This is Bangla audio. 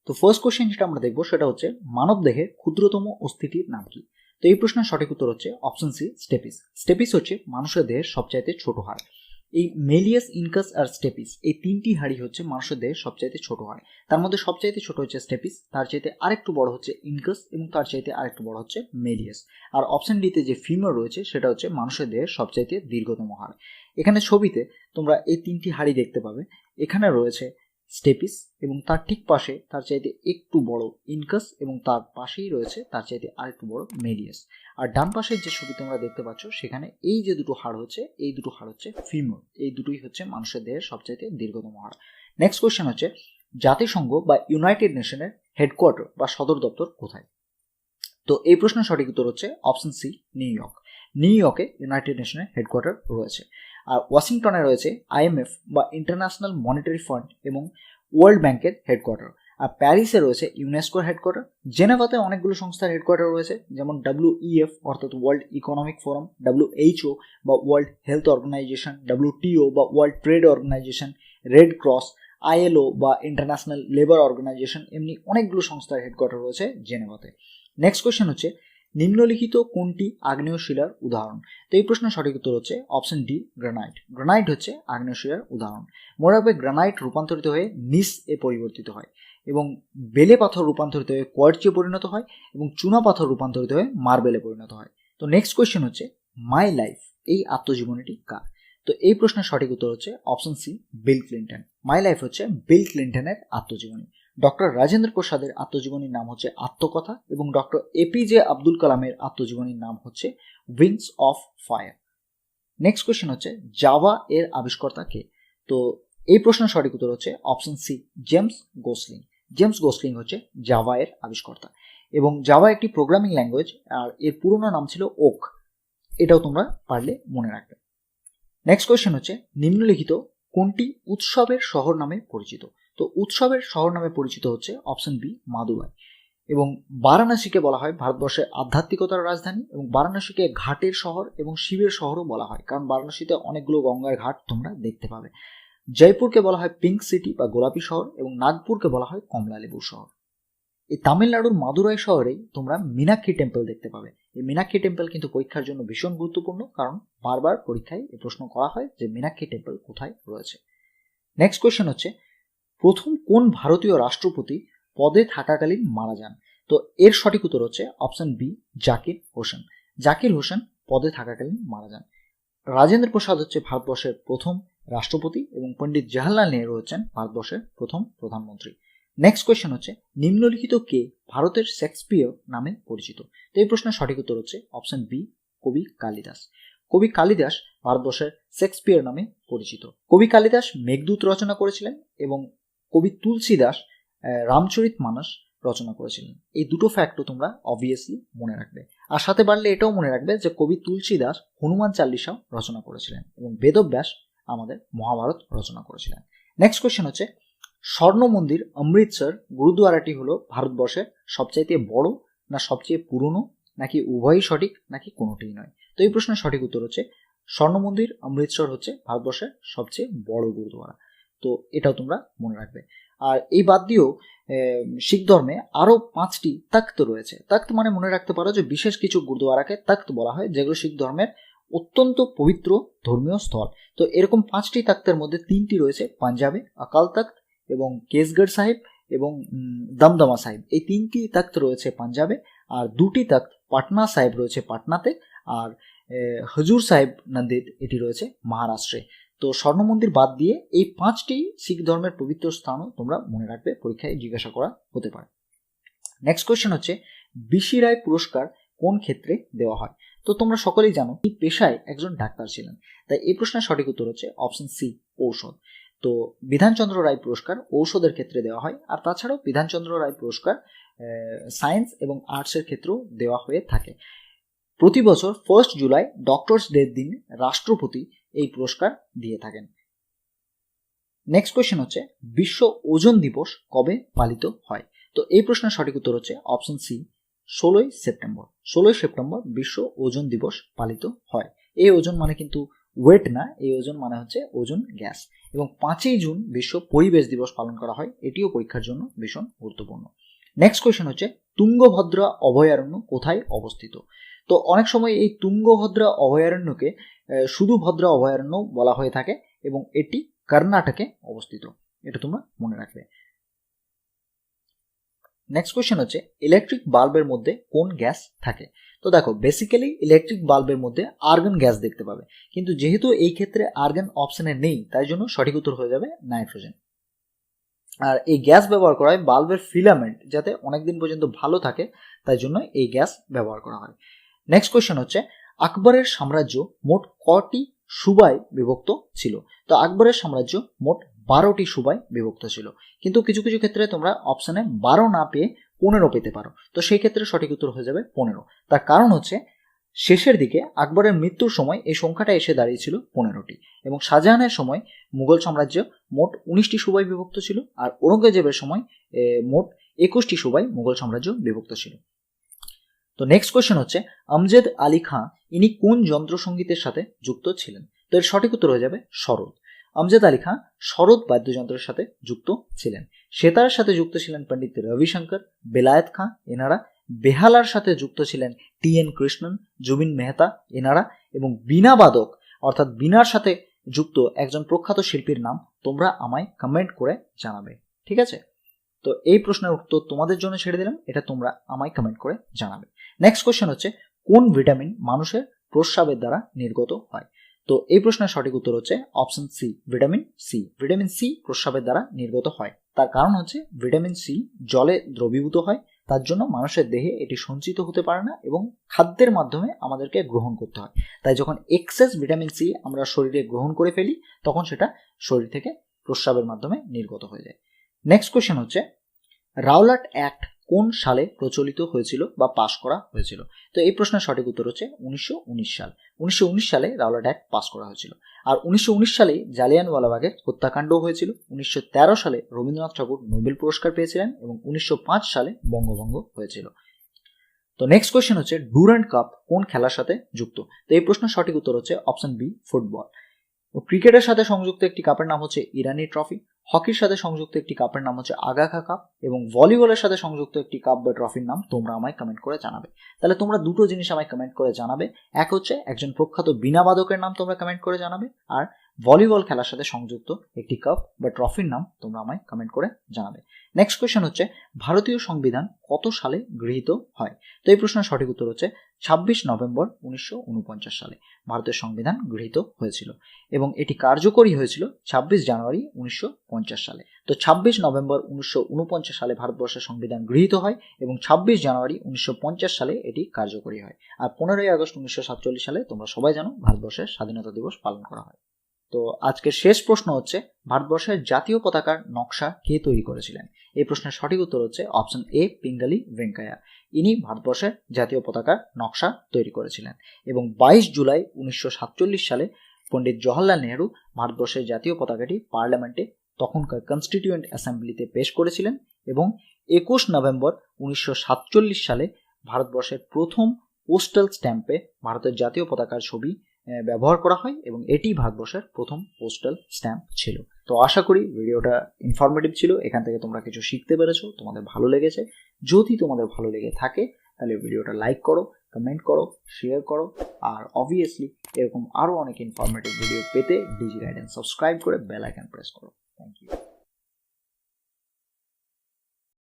তো ফার্স্ট কোশ্চেন যেটা আমরা দেখবো সেটা হচ্ছে মানব দেহের ক্ষুদ্রতম অস্থিটির নাম কি। তো এই প্রশ্নের সঠিক উত্তর হচ্ছে অপশন সি, স্টেপিস। স্টেপিস হচ্ছে মানুষের দেহের সবচাইতে ছোট হাড়। এই মেলিয়াস, ইনকাস আর স্টেপিস এই তিনটি হাড়ই হচ্ছে মানুষের দেহের সবচাইতে ছোট হাড়। তার মধ্যে সবচাইতে ছোট হচ্ছে স্টেপিস, তার চাইতে আরেকটু বড় হচ্ছে ইনকাস এবং তার চাইতে আরেকটু বড় হচ্ছে মেলিয়াস। আর অপশন ডিতে যে ফিমার রয়েছে সেটা হচ্ছে মানুষের দেহের সবচাইতে দীর্ঘতম হাড়। এখানে ছবিতে তোমরা এই তিনটি হাড়ি দেখতে পাবে। এখানে রয়েছে স্টেপিস এবং তার ঠিক পাশে তার চাইতে একটু বড় ইনকাস এবং তার পাশেই রয়েছে তার চাইতে আরেকটু বড় মেলিয়াস। আর ডান পাশের যে ছবি তোমরা দেখতে পাচ্ছ সেখানে এই যে দুটো হাড় হচ্ছে, এই দুটো হাড় হচ্ছে ফিমর। এই দুটোই হচ্ছে মানুষের দেহের সবচাইতে দীর্ঘতম হাড়। নেক্সট কোশ্চেন হচ্ছে জাতিসংঘ বা ইউনাইটেড নেশনের হেডকোয়ার্টার বা সদর দপ্তর কোথায়। তো এই প্রশ্নের সঠিক উত্তর হচ্ছে অপশন সি, নিউ ইয়র্ক। নিউ ইয়র্কে ইউনাইটেড নেশনের হেডকোয়ার্টার রয়েছে। আর ওয়াশিংটনে রয়েছে আইএমএফ বা ইন্টারন্যাশনাল মনিটারি ফান্ড এবং ওয়ার্ল্ড ব্যাংকের হেডকোয়ার্টার। আর প্যারিসে রয়েছে ইউনেস্কোর হেডকোয়ার্টার। জেনেভাতে অনেকগুলো সংস্থার হেডকোয়ার্টার রয়েছে, যেমন WEF অর্থাৎ ওয়ার্ল্ড ইকোনমিক ফোরাম, WHO বা ওয়ার্ল্ড হেলথ অর্গানাইজেশন, WTO বা world trade organisation, red cross, ILO বা ইন্টারন্যাশনাল লেবার অর্গানাইজেশন, এমনি অনেকগুলো সংস্থার হেডকোয়ার্টার রয়েছে জেনেভাতে। নেক্সট কোয়েশ্চেন হচ্ছে নিম্নলিখিত কোনটি আগ্নেয় শিলার উদাহরণ। তো এই প্রশ্নের সঠিক উত্তর হচ্ছে অপশন ডি, গ্রানাইট। গ্রানাইট হচ্ছে আগ্নেয় শিলার উদাহরণ। মনে রাখবে গ্রানাইট রূপান্তরিত হয়ে নিস এ পরিবর্তিত হয় এবং বেলে পাথর রূপান্তরিত হয়ে কোয়ার্টজে পরিণত হয় এবং চুনা পাথর রূপান্তরিত হয়ে মার্বেলে পরিণত হয়। তো নেক্সট কোয়েশ্চেন হচ্ছে মাই লাইফ এই আত্মজীবনীটি কার। তো এই প্রশ্নের সঠিক উত্তর হচ্ছে option C, Bill Clinton. My Life হচ্ছে বিল ক্লিন্টনের আত্মজীবনী। ডক্টর রাজেন্দ্র প্রসাদের আত্মজীবনীর নাম হচ্ছে আত্মকথা এবং ডক্টর APJ আব্দুল কালামের আত্মজীবনীর নাম হচ্ছে Wings of Fire. Next question হচ্ছে জাভা এর আবিষ্কর্তা কে। তো এই প্রশ্নের সঠিক উত্তর হচ্ছে অপশন সি, জেমস গোসলিং। জেমস গোসলিং হচ্ছে জাভা এর আবিষ্কর্তা এবং জাভা একটি প্রোগ্রামিং ল্যাঙ্গুয়েজ আর এর পুরনো নাম ছিল ওক। এটাও তোমরা পারলে মনে রাখবে। নেক্সট কোয়েশ্চেন হচ্ছে নিম্নলিখিত কোনটি উৎসবের শহর নামে পরিচিত। তো উৎসবের শহর নামে পরিচিত হচ্ছে অপশন বি, মাদুরাই। এবং বারাণসীকে বলা হয় ভারতবর্ষের আধ্যাত্মিকতার রাজধানী এবং বারাণসীকে ঘাটের শহর এবং শিবের শহরও বলা হয়, কারণ বারাণসীতে অনেকগুলো গঙ্গার ঘাট তোমরা দেখতে পাবে। জয়পুরকে বলা হয় পিঙ্ক সিটি বা গোলাপি শহর এবং নাগপুরকে বলা হয় কমলা লেবুর শহর। এই তামিলনাড়ুর মাদুরাই শহরেই তোমরা মীনাক্ষী টেম্পল দেখতে পাবে। এই মীনাক্ষী টেম্পল কিন্তু পরীক্ষার জন্য ভীষণ গুরুত্বপূর্ণ, কারণ বারবার পরীক্ষায় এই প্রশ্ন করা হয় যে মীনাক্ষী টেম্পল কোথায় রয়েছে। নেক্সট কোয়েশ্চেন হচ্ছে প্রথম কোন ভারতীয় রাষ্ট্রপতি পদে থাকাকালীন মারা যান। তো এর সঠিক উত্তর হচ্ছে অপশন বি, জাকির হোসেন। জাকির হোসেন পদে থাকাকালীন মারা যান। রাজেন্দ্র প্রসাদ হচ্ছে ভারতবর্ষের প্রথম রাষ্ট্রপতি এবং পণ্ডিত জওহরলাল নেহরু হচ্ছেন ভারতবর্ষের প্রথম প্রধানমন্ত্রী। নেক্সট কোয়েশ্চেন হচ্ছে নিম্নলিখিত কে ভারতের শেক্সপিয়র নামে পরিচিত। তো এই প্রশ্নের সঠিক উত্তর হচ্ছে অপশন বি, কবি কালিদাস। কবি কালিদাস ভারতবর্ষের শেক্সপিয়র নামে পরিচিত। কবি কালিদাস মেঘদূত রচনা করেছিলেন এবং কবি তুলসীদাস রামচরিত মানস রচনা করেছিলেন। এই দুটো ফ্যাক্টও তোমরা অবভিয়াসলি মনে রাখবে। আর সাথে পারলে এটাও মনে রাখবে যে কবি তুলসীদাস হনুমান চাল্লিশাও রচনা করেছিলেন এবং বেদব্যাস আমাদের মহাভারত রচনা করেছিলেন। নেক্সট কোয়েশ্চেন হচ্ছে স্বর্ণ মন্দির অমৃতসর গুরুদ্বারাটি হলো ভারতবর্ষের সবচাইতে বড় না সবচেয়ে পুরনো, নাকি উভয়ই সঠিক, নাকি কোনোটিই নয়। তো এই প্রশ্নের সঠিক উত্তর হচ্ছে স্বর্ণ মন্দির অমৃতসর হচ্ছে ভারতবর্ষের সবচেয়ে বড় গুরুদ্বারা। তো এটাও তোমরা মনে রাখবে। আর এই বাদ দিয়েও শিখ ধর্মে আরও 5টি তখ্ত রয়েছে। তখ্ত মানে মনে রাখতে পারো যে বিশেষ কিছু গুরুদ্বারাকে তখ্ত বলা হয়, যেগুলো শিখ ধর্মের অত্যন্ত পবিত্র ধর্মীয় স্থল। তো এরকম 5টি তখ্তের মধ্যে 3টি রয়েছে পাঞ্জাবে, আকাল তখ্ত এবং কেসগড় সাহেব এবং দমদমা সাহেব। এই 3টি তখ্ত রয়েছে পাঞ্জাবে, আর 2টি তখ্ত পাটনা সাহেব রয়েছে পাটনাতে, আর হজুর সাহেব নন্দিত এটি রয়েছে মহারাষ্ট্রে। তো স্বর্ণ মন্দির বাদ দিয়ে এই 5টি শিখ ধর্মের পবিত্র স্থানও তোমরা মনে রাখবে, পরীক্ষায় জিজ্ঞাসা করা হতে পারে। নেক্সট কোয়েশ্চেন হচ্ছে বিসি রায় পুরস্কার কোন ক্ষেত্রে দেওয়া হয়। তো তোমরা সকলেই জানো এই পেশায় একজন ডাক্তার ছিলেন, তাই এই প্রশ্নের সঠিক উত্তর হচ্ছে অপশন সি, ঔষধ। তো বিধানচন্দ্র রায় পুরস্কার ঔষধের ক্ষেত্রে দেওয়া হয়। আর তাছাড়াও বিধানচন্দ্র রায় পুরস্কার সায়েন্স এবং আর্টসের ক্ষেত্রেও দেওয়া হয়ে থাকে। প্রতি বছর 1 জুলাই ডক্টরস ডের দিন রাষ্ট্রপতি এই পুরস্কার দিয়ে থাকেন। নেক্সট কোয়েশ্চেন হচ্ছে বিশ্ব ওজন দিবস কবে পালিত হয়। তো এই প্রশ্নের সঠিক উত্তর হচ্ছে অপশন সি, 16ই সেপ্টেম্বর। 16ই সেপ্টেম্বর বিশ্ব ওজন দিবস পালিত হয়। এই ওজন মানে কিন্তু ওয়েট না, এই ওজন মানে হচ্ছে ওজন গ্যাস। এবং 5ই জুন বিশ্ব পরিবেশ দিবস পালন করা হয়, এটিও পরীক্ষার জন্য ভীষণ গুরুত্বপূর্ণ। নেক্সট কোয়েশ্চেন হচ্ছে তুঙ্গভদ্রা অভয়ারণ্য কোথায় অবস্থিত? তো অনেক সময় এই তুঙ্গভদ্রা অভয়ারণ্যকে শুধু ভদ্রা অভয়ারণ্য বলা হয়ে থাকে এবং এটি কর্ণাটকে অবস্থিত, এটা তোমরা মনে রাখবে। নেক্সট কোয়েশ্চেন হচ্ছে ইলেকট্রিক বাল্বের মধ্যে কোন গ্যাস থাকে? তো দেখো, বেসিক্যালি ইলেকট্রিক বাল্বের মধ্যে আর্গন গ্যাস দেখতে পাবে, কিন্তু যেহেতু এই ক্ষেত্রে আর্গন অপশনে নেই, তাই জন্য সঠিক উত্তর হয়ে যাবে নাইট্রোজেন। আর এই গ্যাস ব্যবহার করা হয় বাল্বের ফিলামেন্ট যাতে অনেকদিন পর্যন্ত ভালো থাকে, তাই জন্য এই গ্যাস ব্যবহার করা হয়। নেক্সট কোয়েশ্চেন হচ্ছে আকবরের সাম্রাজ্য মোট কটি সুবায় বিভক্ত ছিল? তো আকবরের সাম্রাজ্য মোট 12টি সুবায় বিভক্ত ছিল, কিন্তু কিছু কিছু ক্ষেত্রে তোমরা অপশনে 12 না পেয়ে 15 পেতে পারো, তো সেই ক্ষেত্রে সঠিক উত্তর হয়ে যাবে 15। তার কারণ হচ্ছে শেষের দিকে আকবরের মৃত্যুর সময় এই সংখ্যাটা এসে দাঁড়িয়েছিল 15টি, এবং শাহজাহানের সময় মুঘল সাম্রাজ্য মোট 19টি সুবায় বিভক্ত ছিল, আর ঔরঙ্গজেবের সময় মোট 21টি সুবায় মুঘল সাম্রাজ্য বিভক্ত ছিল। তো নেক্সট কোয়েশ্চেন হচ্ছে আমজেদ আলী খাঁ ইনি কোন যন্ত্রসঙ্গীতের সাথে যুক্ত ছিলেন? তো এর সঠিক উত্তর হয়ে যাবে সরোদ। আমজেদ আলী খাঁ সরোদ বাদ্যযন্ত্রের সাথে যুক্ত ছিলেন। সেতারের সাথে যুক্ত ছিলেন পণ্ডিত রবিশঙ্কর, বেলায়েত খাঁ এনারা। বেহালার সাথে যুক্ত ছিলেন টি.এন. কৃষ্ণন, জুবিন মেহতা এনারা। এবং বীণাবাদক অর্থাৎ বীণার সাথে যুক্ত একজন প্রখ্যাত শিল্পীর নাম তোমরা আমায় কমেন্ট করে জানাবে, ঠিক আছে? তো এই প্রশ্নের উত্তর তোমাদের জন্য ছেড়ে দিলাম, এটা তোমরা আমায় কমেন্ট করে জানাবে। নেক্সট কোয়েশ্চেন হচ্ছে কোন ভিটামিন মানুষের প্রস্রাবের দ্বারা নির্গত হয়? তো এই প্রশ্নের সঠিক উত্তর হচ্ছে option C, vitamin C. Vitamin C প্রস্রাবের দ্বারা নির্গত হয়, তার কারণ হচ্ছে ভিটামিন সি জলে দ্রবীভূত হয়, তার জন্য মানুষের দেহে এটি সঞ্চিত হতে পারে না এবং খাদ্যের মাধ্যমে আমাদেরকে গ্রহণ করতে হয়। তাই যখন এক্সেস ভিটামিন সি আমরা শরীরে গ্রহণ করে ফেলি, তখন সেটা শরীর থেকে প্রস্রাবের মাধ্যমে নির্গত হয়ে যায়। নেক্সট কোয়েশ্চেন হচ্ছে রাওলাট অ্যাক্ট কোন সালে প্রচলিত হয়েছিল বা পাশ করা হয়েছিল? তো এই প্রশ্নের সঠিক উত্তর হচ্ছে 1919 সাল। 1919 সালে রাওলাট অ্যাক্ট পাশ করা হয়েছিল। আর 1919 সালে জালিয়ানওয়ালাবাগের হত্যাকাণ্ডও হয়েছিল। 1913 সালে রবীন্দ্রনাথ ঠাকুর নোবেল পুরস্কার পেয়েছিলেন এবং 1905 সালে বঙ্গভঙ্গ হয়েছিল। তো নেক্সট কোয়েশ্চেন হচ্ছে ডুরান্ড কাপ কোন খেলার সাথে যুক্ত? তো এই প্রশ্নের সঠিক উত্তর হচ্ছে অপশন বি, ফুটবল। ক্রিকেটের সাথে সংযুক্ত একটি কাপের নাম হচ্ছে ইরানি ট্রফি, হকির সাথে সংযুক্ত একটি কাপের নাম হচ্ছে আগা খা কাপ, এবং ভলিবলের সাথে সংযুক্ত একটি কাপ বা ট্রফির নাম তোমরা আমায় কমেন্ট করে জানাবে। তাহলে তোমরা দুটো জিনিস আমায় কমেন্ট করে জানাবে, এক হচ্ছে একজন প্রখ্যাত বীণাবাদকের নাম তোমরা কমেন্ট করে জানাবে, আর ভলিবল খেলার সাথে সংযুক্ত একটি কাপ বা ট্রফির নাম তোমরা আমায় কমেন্ট করে জানাবে। নেক্সট কোয়েশ্চেন হচ্ছে ভারতীয় সংবিধান কত সালে গৃহীত হয়? তো এই প্রশ্নের সঠিক উত্তর হচ্ছে 26 নভেম্বর 1949 সালে ভারতের সংবিধান গৃহীত হয়েছিল এবং এটি কার্যকরী হয়েছিল 26 জানুয়ারি 1950 সালে। তো 26 নভেম্বর 1949 সালে ভারতবর্ষের সংবিধান গৃহীত হয় এবং 26 জানুয়ারি 1950 সালে এটি কার্যকরী হয়। আর 15ই আগস্ট 1947 সালে তোমরা সবাই জানো ভারতবর্ষের স্বাধীনতা দিবস পালন করা হয়। তো আজকের শেষ প্রশ্ন হচ্ছে ভারতবর্ষের জাতীয় পতাকার নকশা কে তৈরি করেছিলেন? এই প্রশ্নের সঠিক উত্তর হচ্ছে অপশন এ, পিঙ্গালি ভেঙ্কাইয়া। ইনি ভারতবর্ষের জাতীয় পতাকার নকশা তৈরি করেছিলেন এবং 22 জুলাই 1947 সালে পণ্ডিত জওহরলাল নেহরু ভারতবর্ষের জাতীয় পতাকাটি পার্লামেন্টে তখনকার কনস্টিটিউয়েন্ট অ্যাসেম্বলিতে পেশ করেছিলেন এবং 21 নভেম্বর 1947 সালে ভারতবর্ষের প্রথম পোস্টাল স্ট্যাম্পে ভারতের জাতীয় পতাকার ছবি ব্যবহার করা হয় এবং এটি ভারতবর্ষের প্রথম পোস্টাল স্ট্যাম্প ছিল। তো আশা করি ভিডিওটা ইনফরমেটিভ ছিল, এখান থেকে তোমরা কিছু শিখতে পেরেছো, তোমাদের ভালো লেগেছে। যদি তোমাদের ভালো লেগে থাকে তাহলে ভিডিওটা লাইক করো, কমেন্ট করো, শেয়ার করো, আর অবভিয়াসলি এরকম আরও অনেক ইনফরমেটিভ ভিডিও পেতে ডিজি গাইডেন্স সাবস্ক্রাইব করে বেল আইকন প্রেস করো। Thank you.